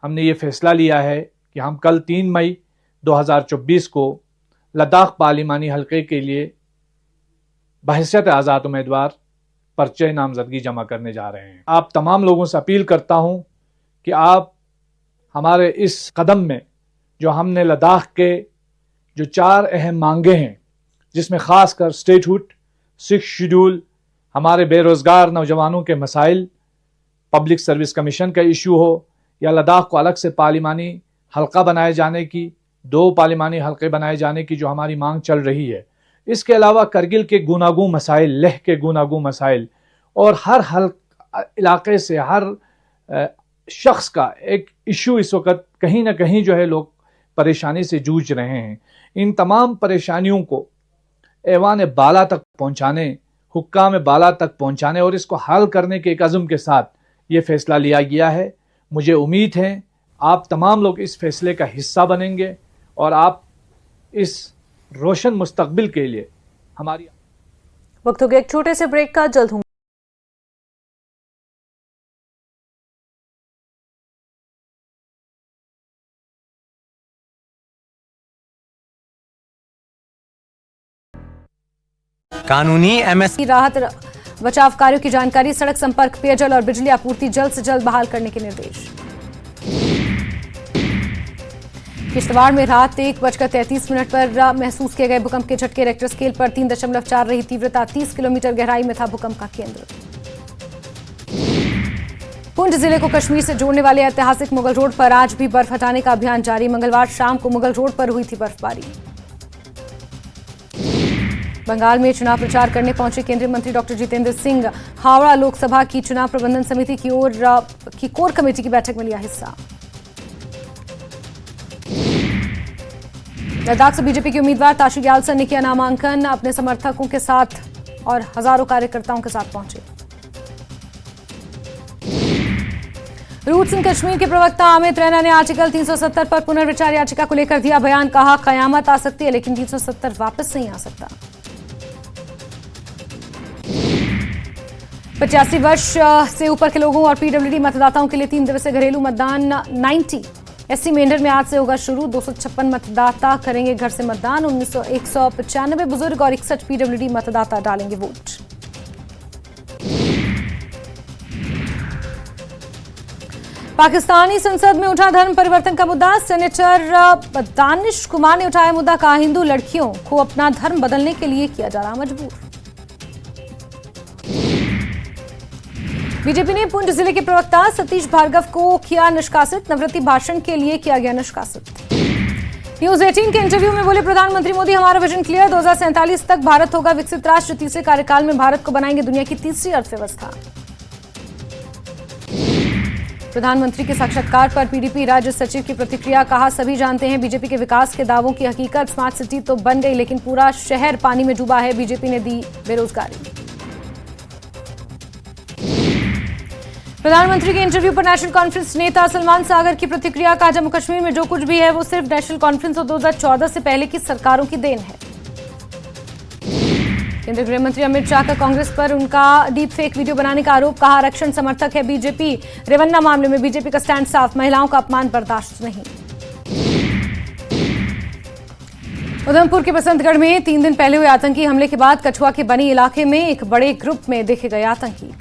हमने ये फ़ैसला लिया है कि हम कल 3 मई 2024 को लद्दाख पार्लिमानी हल्के के लिए बहैसियत आज़ाद उम्मीदवार पर्चे नामजदगी जमा करने जा रहे हैं। आप तमाम लोगों से अपील करता हूं कि आप हमारे इस कदम में, जो हमने लद्दाख के जो 4 अहम मांगे हैं, जिसमें ख़ासकर स्टेटहुड, 6 शेड्यूल, हमारे बेरोज़गार नौजवानों के मसाइल, पब्लिक सर्विस कमीशन का इशू हो, या लद्दाख को अलग से पार्लिमानी हल्का बनाए जाने की, 2 पार्लिमानी हल्के बनाए जाने की जो हमारी मांग चल रही है। इसके अलावा करगिल के गुनागू मसाइल, लेह के गुनागू मसाइल, और हर इलाके से हर शख्स का एक इशू इस वक्त कहीं ना कहीं जो है लोग परेशानी से जूझ रहे हैं। इन तमाम परेशानियों को ऐवान बाला तक पहुँचाने, हुक्काम बाला तक पहुँचाने और इसको हल करने के एक अज़्म के साथ ये फ़ैसला लिया गया है। मुझे उम्मीद है आप तमाम लोग इस फैसले का हिस्सा बनेंगे और आप इस रोशन मुस्तकबिल के लिए हमारी। वक्त हो गया एक छोटे से ब्रेक का, जल्द होंगे। कानूनी एमएसपी राहत बचाव कार्यों की जानकारी, सड़क संपर्क, पेयजल और बिजली आपूर्ति जल्द से जल्द बहाल करने के निर्देश। किश्तवाड़ में रात 1:33 पर महसूस किए गए भूकंप के झटके, रेक्टर स्केल पर 3.4 रही तीव्रता, 30 किलोमीटर गहराई में था भूकंप का केंद्र। पुंछ जिले को कश्मीर से जोड़ने वाले ऐतिहासिक मुगल रोड पर आज भी बर्फ हटाने का अभियान जारी, मंगलवार शाम को मुगल रोड पर हुई थी बर्फबारी। बंगाल में चुनाव प्रचार करने पहुंचे केंद्रीय मंत्री डॉक्टर जितेंद्र सिंह, हावड़ा लोकसभा की चुनाव प्रबंधन समिति की कोर कमेटी की बैठक में लिया हिस्सा। लद्दाख से बीजेपी के उम्मीदवार ताशी ग्याल्सन ने किया नामांकन, अपने समर्थकों के साथ और हजारों कार्यकर्ताओं के साथ पहुंचे। रूट्स इन कश्मीर के प्रवक्ता अमित रैना ने आर्टिकल 370 पर पुनर्विचार याचिका को लेकर दिया बयान, कहा कयामत आ सकती है लेकिन 370 वापस नहीं आ सकता। 85 वर्ष से ऊपर के लोगों और पीडब्ल्यूडी मतदाताओं के लिए 3 दिवसीय घरेलू मतदान 90 एससी मेंढर में आज से होगा शुरू। 256 मतदाता करेंगे घर से मतदान। 195 बुजुर्ग और 61 पीडब्ल्यूडी मतदाता डालेंगे वोट। पाकिस्तानी संसद में उठा धर्म परिवर्तन का मुद्दा। सेनेटर दानिश कुमार ने उठाया मुद्दा, कहा हिंदू लड़कियों को अपना धर्म बदलने के लिए किया जा रहा मजबूर। बीजेपी ने पुंछ जिले के प्रवक्ता सतीश भार्गव को किया निष्कासित। नवरात्रि भाषण के लिए किया गया निष्कासित। न्यूज 18 के इंटरव्यू में बोले प्रधानमंत्री मोदी, हमारा विजन क्लियर, 2047 तक भारत होगा विकसित राष्ट्र। तीसरे कार्यकाल में भारत को बनाएंगे दुनिया की तीसरी अर्थव्यवस्था। प्रधानमंत्री के साक्षात्कार पर पीडीपी राज्य सचिव की प्रतिक्रिया, कहा सभी जानते हैं बीजेपी के विकास के दावों की हकीकत। स्मार्ट सिटी तो बन गई लेकिन पूरा शहर पानी में डूबा है। बीजेपी ने दी बेरोजगारी। प्रधानमंत्री के इंटरव्यू पर नेशनल कॉन्फ्रेंस नेता सलमान सागर की प्रतिक्रिया, कहा जम्मू कश्मीर में जो कुछ भी है वो सिर्फ नेशनल कॉन्फ्रेंस और 2014 से पहले की सरकारों की देन है। केंद्रीय गृह मंत्री अमित शाह का कांग्रेस पर उनका डीप फेक वीडियो बनाने का आरोप, कहा आरक्षण समर्थक है बीजेपी। रेवन्ना मामले में बीजेपी का स्टैंड साफ, महिलाओं का अपमान बर्दाश्त नहीं। उधमपुर के बसंतगढ़ में 3 दिन पहले हुए आतंकी हमले के बाद कठुआ के बनी इलाके में एक बड़े ग्रुप में देखे गए आतंकी।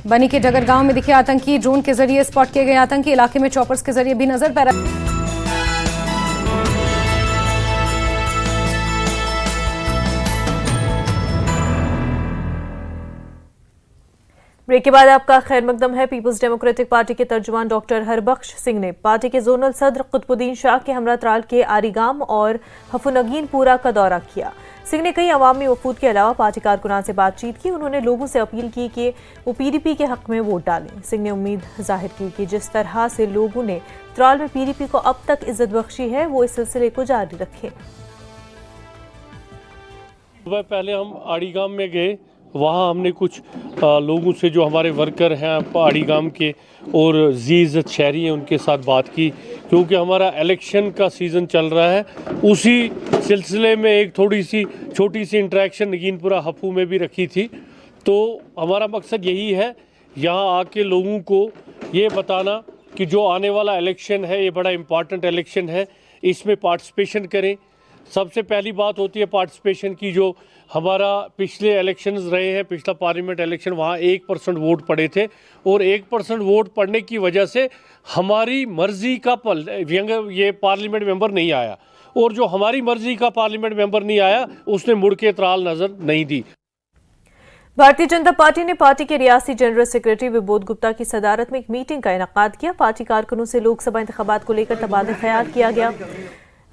बनी के डगर गांव में दिखे आतंकी, ड्रोन के जरिए स्पॉट किए गए आतंकी। इलाके में चॉपर्स के जरिए भी नजर पैरा। ब्रेक के बाद आपका खैर मकदम है। पीपल्स डेमोक्रेटिक पार्टी के तर्जुमान डॉक्टर हरबख्श सिंह ने पार्टी के जोनल सदर कुतुबुद्दीन शाह के हमरा त्राल के आरीगाम और हफुनगीनपुरा का दौरा किया। सिंह ने कई अवामी वफूद के अलावा पार्टी कारकुनान से बातचीत की। उन्होंने लोगों से अपील की कि वो पीडीपी के हक में वोट डालें। सिंह ने उम्मीद जाहिर की कि जिस तरह से लोगों ने त्राल में पीडीपी को अब तक इज्जत बख्शी है वो इस सिलसिले को जारी रखें। सुबह पहले हम आड़ीगाम में गए, वहाँ हमने कुछ लोगों से जो हमारे वर्कर हैं पहाड़ी गांव के और जी-इज़्ज़त शहरी हैं उनके साथ बात की, क्योंकि हमारा इलेक्शन का सीज़न चल रहा है। उसी सिलसिले में एक थोड़ी सी छोटी सी इंटरेक्शन नगीनपुरा हफू में भी रखी थी। तो हमारा मकसद यही है यहाँ आके लोगों को ये बताना कि जो आने वाला इलेक्शन है ये बड़ा इम्पॉर्टेंट इलेक्शन है, इसमें पार्टिसिपेशन करें। सबसे पहली बात होती है पार्टिसिपेशन की। जो हमारा पिछले इलेक्शंस रहे हैं, पिछला पार्लियामेंट इलेक्शन, वहाँ 1% वोट पड़े थे और 1% वोट पड़ने की वजह से हमारी मर्जी का ये पार्लियामेंट मेंबर नहीं आया, और जो हमारी मर्जी का पार्लियामेंट मेंबर नहीं आया उसने मुड़ के त्राल नजर नहीं दी। भारतीय जनता पार्टी ने पार्टी के रियासी जनरल सेक्रेटरी विबोध गुप्ता की सदारत में एक मीटिंग का इनेकाद किया। पार्टी कारकुनों से लोकसभा इंतखाबात को लेकर तबादला ख्याल किया गया।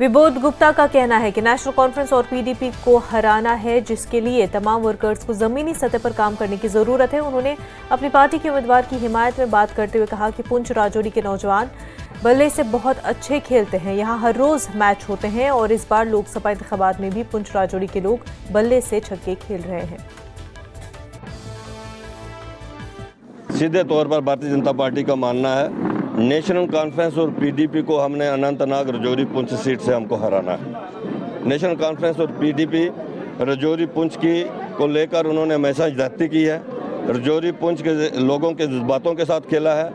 विबोध गुप्ता का कहना है कि नेशनल कॉन्फ्रेंस और पीडीपी को हराना है, जिसके लिए तमाम वर्कर्स को जमीनी सतह पर काम करने की जरूरत है। उन्होंने अपनी पार्टी के उम्मीदवार की हिमायत में बात करते हुए कहा कि पुंछ राजौरी के नौजवान बल्ले से बहुत अच्छे खेलते हैं, यहाँ हर रोज मैच होते हैं और इस बार लोकसभा इंतखाबात में भी पुंछ राजौरी के लोग बल्ले से छक्के खेल रहे हैं। सीधे तौर पर भारतीय जनता पार्टी का मानना है नेशनल कॉन्फ्रेंस और पीडीपी को हमने अनंतनाग रजौरी पुंछ सीट से हमको हराना है। नेशनल कॉन्फ्रेंस और पीडीपी रजौरी पुंछ की को लेकर उन्होंने हमेशा ज्यादती की है। रजौरी पुंछ के लोगों के जज्बातों के साथ खेला है,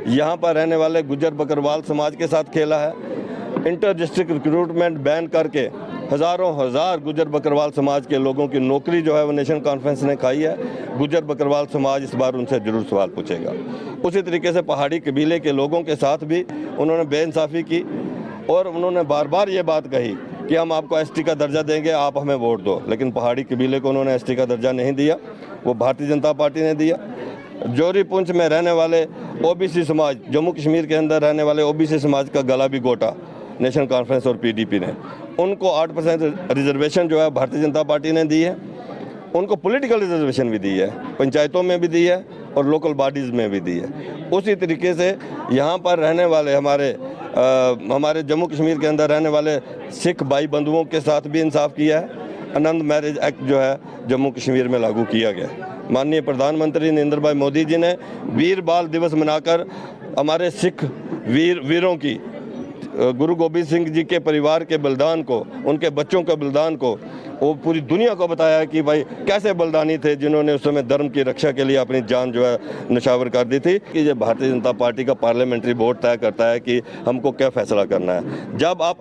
यहाँ पर रहने वाले गुज्जर बकरवाल समाज के साथ खेला है। इंटर डिस्ट्रिक्ट रिक्रूटमेंट बैन करके हजार गुज्जर बकरवाल समाज के लोगों की नौकरी जो है वो नेशनल कॉन्फ्रेंस ने खाई है। गुज्जर बकरवाल समाज इस बार उनसे जरूर सवाल पूछेगा। उसी तरीके से पहाड़ी कबीले के लोगों के साथ भी उन्होंने बेइंसाफ़ी की और उन्होंने बार बार ये बात कही कि हम आपको एसटी का दर्जा देंगे, आप हमें वोट दो, लेकिन पहाड़ी कबीले को उन्होंने एसटी का दर्जा नहीं दिया, वो भारतीय जनता पार्टी ने दिया। जोरी पुंछ में रहने वाले ओबीसी समाज, जम्मू कश्मीर के अंदर रहने वाले ओबीसी समाज का गला भी घोटा नेशनल कॉन्फ्रेंस और पीडीपी ने। उनको 8% रिजर्वेशन जो है भारतीय जनता पार्टी ने दी है। उनको पॉलिटिकल रिजर्वेशन भी दी है, पंचायतों में भी दी है और लोकल बॉडीज़ में भी दी है। उसी तरीके से यहाँ पर रहने वाले हमारे जम्मू कश्मीर के अंदर रहने वाले सिख भाई बंधुओं के साथ भी इंसाफ किया है। आनंद मैरिज एक्ट जो है जम्मू कश्मीर में लागू किया गया। माननीय प्रधानमंत्री नरेंद्र भाई मोदी जी ने वीर बाल दिवस मनाकर हमारे सिख वीरों की, गुरु गोबिंद सिंह जी के परिवार के बलिदान को, उनके बच्चों के बलिदान को वो पूरी दुनिया को बताया कि भाई कैसे बलिदानी थे जिन्होंने उस समय धर्म की रक्षा के लिए अपनी जान जो है निछावर कर दी थी। कि ये भारतीय जनता पार्टी का पार्लियामेंट्री बोर्ड तय करता है कि हमको क्या फैसला करना है। जब आप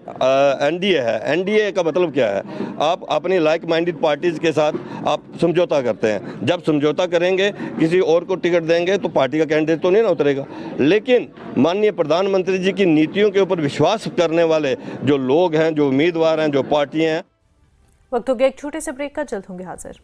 एनडीए है, एनडीए का मतलब क्या है, आप अपनी लाइक माइंडेड पार्टीज के साथ आप समझौता करते हैं। जब समझौता करेंगे, किसी और को टिकट देंगे तो पार्टी का कैंडिडेट तो नहीं ना उतरेगा। लेकिन माननीय प्रधानमंत्री जी की नीतियों के ऊपर विश्वास करने वाले जो लोग हैं, जो उम्मीदवार हैं, जो पार्टियां हैं। वक्त हो गया एक छोटे से ब्रेक का, जल्द होंगे हाजिर।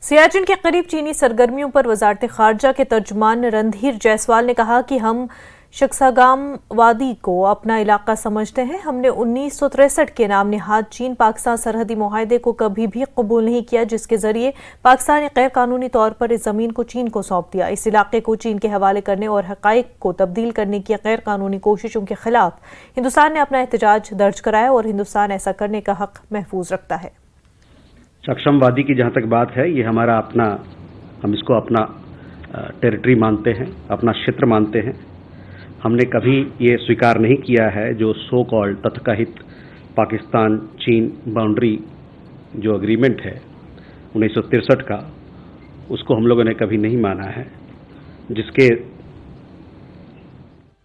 सियाचिन के करीब चीनी सरगर्मियों पर वजारत खारजा के तर्जुमान रणधीर जायसवाल ने कहा कि हम शक्सागाम वादी को अपना इलाका समझते हैं। हमने 1963 के नाम निहाद चीन पाकिस्तान सरहदी मुआहदे को कभी भी कबूल नहीं किया, जिसके जरिए पाकिस्तान ने गैर कानूनी तौर पर इस जमीन को चीन को सौंप दिया। इस इलाके को चीन के हवाले करने और हकाइक को तब्दील करने की गैर कानूनी कोशिशों के खिलाफ हिंदुस्तान ने अपना एहतजाज दर्ज कराया और हिंदुस्तान ऐसा करने का हक महफूज रखता है। सक्षम वादी की जहाँ तक बात है, ये हमारा अपना, हम इसको अपना टेरिटरी मानते हैं, अपना क्षेत्र मानते हैं। हमने कभी ये स्वीकार नहीं किया है जो सो कॉल्ड तथाकथित पाकिस्तान चीन बाउंड्री जो एग्रीमेंट है 1963 का, उसको हम लोगों ने कभी नहीं माना है, जिसके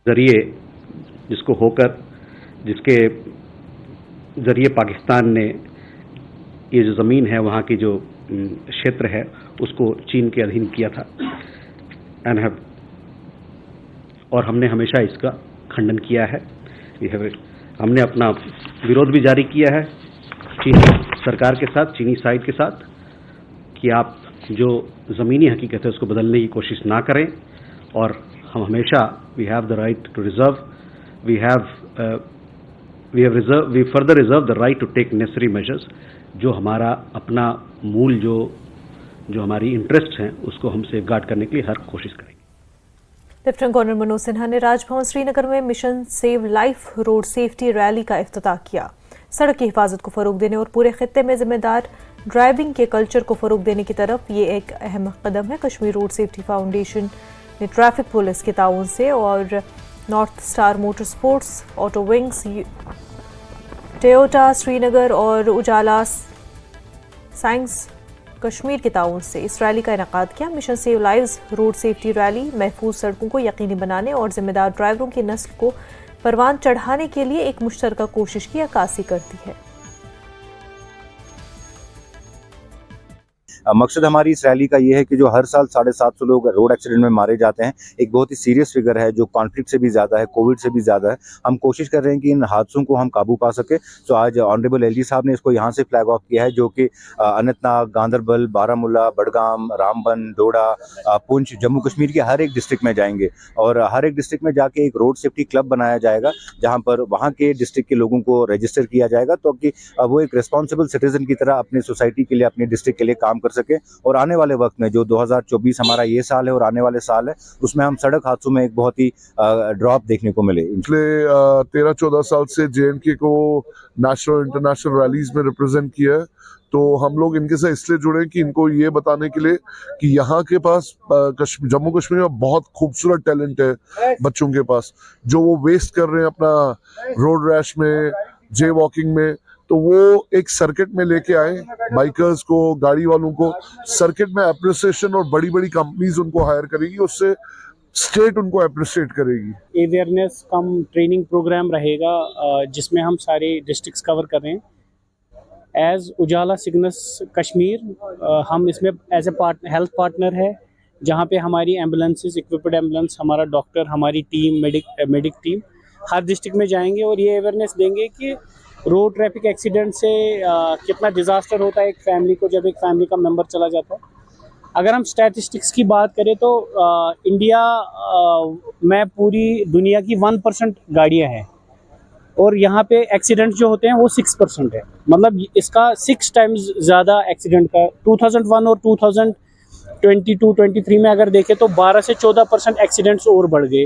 ज़रिए जिसके ज़रिए पाकिस्तान ने ये जो ज़मीन है, वहाँ की जो क्षेत्र है, उसको चीन के अधीन किया था और हमने हमेशा इसका खंडन किया है। हमने अपना विरोध भी जारी किया है चीनी सरकार के साथ, चीनी साइड के साथ, कि आप जो ज़मीनी हकीकत है उसको बदलने की कोशिश ना करें। और हम हमेशा we have the right to reserve, we further reserve the right to take necessary measures. जो हमारा अपना मूल जो हमारी इंटरेस्ट हैं, उसको हम सेफगार्ड करने के लिए हर कोशिश करेंगे। लेफ्टिनेंट कर्नल मनोज सिन्हा ने राजभवन श्रीनगर में mission save life road safety rally का इफ्तिताह किया। सड़क की हिफाजत को फरोग देने और पूरे खित्ते में जिम्मेदार ड्राइविंग के कल्चर को फरोग देने की तरफ ये एक अहम कदम है। कश्मीर रोड सेफ्टी फाउंडेशन ने ट्रैफिक पुलिस के ताउन से और north star motor sports, auto wings, Toyota Srinagar और उजाला साइंस कश्मीर के ताउन से इस रैली का इनेकाद किया। Mission save lives road safety rally महफूज सड़कों को यकीनी बनाने और जिम्मेदार ड्राइवरों की नस्ल को परवान चढ़ाने के लिए एक मुश्तरका कोशिश की अक्कासी करती है। मकसद हमारी इस रैली का ये है कि जो हर साल 750 लोग रोड एक्सीडेंट में मारे जाते हैं, एक बहुत ही सीरियस फिगर है जो कॉन्फ्लिक्ट से भी ज़्यादा है, कोविड से भी ज़्यादा है। हम कोशिश कर रहे हैं कि इन हादसों को हम काबू पा सके। तो आज ऑनरेबल एलजी साहब ने इसको यहाँ से फ्लैग ऑफ किया है, जो कि अनंतनाग, गांदरबल, बारामूला, बडगाम, रामबन, डोडा, पुंछ, जम्मू कश्मीर के हर एक डिस्ट्रिक्ट में जाएंगे और हर एक डिस्ट्रिक्ट में जाके एक रोड सेफ्टी क्लब बनाया जाएगा, जहाँ पर वहाँ के डिस्ट्रिक्ट के लोगों को रजिस्टर किया जाएगा, तो कि वो एक रिस्पॉन्सिबल सिटीजन की तरह अपनी सोसाइटी के लिए, अपने डिस्ट्रिक्ट के लिए काम कर सके और आने वाले वक्त में जो 2024 हमारा ये साल है और आने वाले साल है उसमें हम सड़क हादसों में एक बहुत ही ड्रॉप देखने को मिले। पिछले 13-14 साल से JNK को नेशनल इंटरनेशनल रैलीज में रिप्रेजेंट किया है, तो हम लोग इनके साथ इसलिए जुड़े कि इनको ये बताने के लिए कि यहाँ के पास जम्मू कश्मीर में बहुत खूबसूरत टैलेंट है बच्चों के पास, जो वो वेस्ट कर रहे हैं अपना रोड रैश में, जे वॉकिंग में, तो वो एक सर्किट में लेके आए बाइकर्स को, गाड़ी वालों को। सर्किट में एप्रिसिएशन और बड़ी बड़ी कंपनीज उनको हायर करेगी, उससे स्टेट उनको अप्रिशिएट करेगी। अवेयरनेस कम ट्रेनिंग प्रोग्राम रहेगा जिसमें हम सारे डिस्ट्रिक्ट्स कवर कर रहे हैं। एज उजाला सिग्नस कश्मीर हम इसमें एज ए हेल्थ पार्टनर है, जहां पे हमारी एम्बुलेंसेस, इक्विप्ड एम्बुलेंस, हमारा डॉक्टर, हमारी टीम, मेडिक टीम हर डिस्ट्रिक्ट में जाएंगे और ये अवेयरनेस देंगे कि रोड ट्रैफिक एक्सीडेंट से कितना डिज़ास्टर होता है एक फैमिली को जब एक फैमिली का मेंबर चला जाता है। अगर हम स्टैटिस्टिक्स की बात करें तो इंडिया में पूरी दुनिया की 1% गाड़ियाँ हैं और यहाँ पे एक्सीडेंट जो होते हैं वो 6% है, मतलब इसका 6 टाइम्स ज़्यादा एक्सीडेंट का 2001 और 2022-23 में अगर देखें तो 12 से 14% एक्सीडेंट्स और बढ़ गए।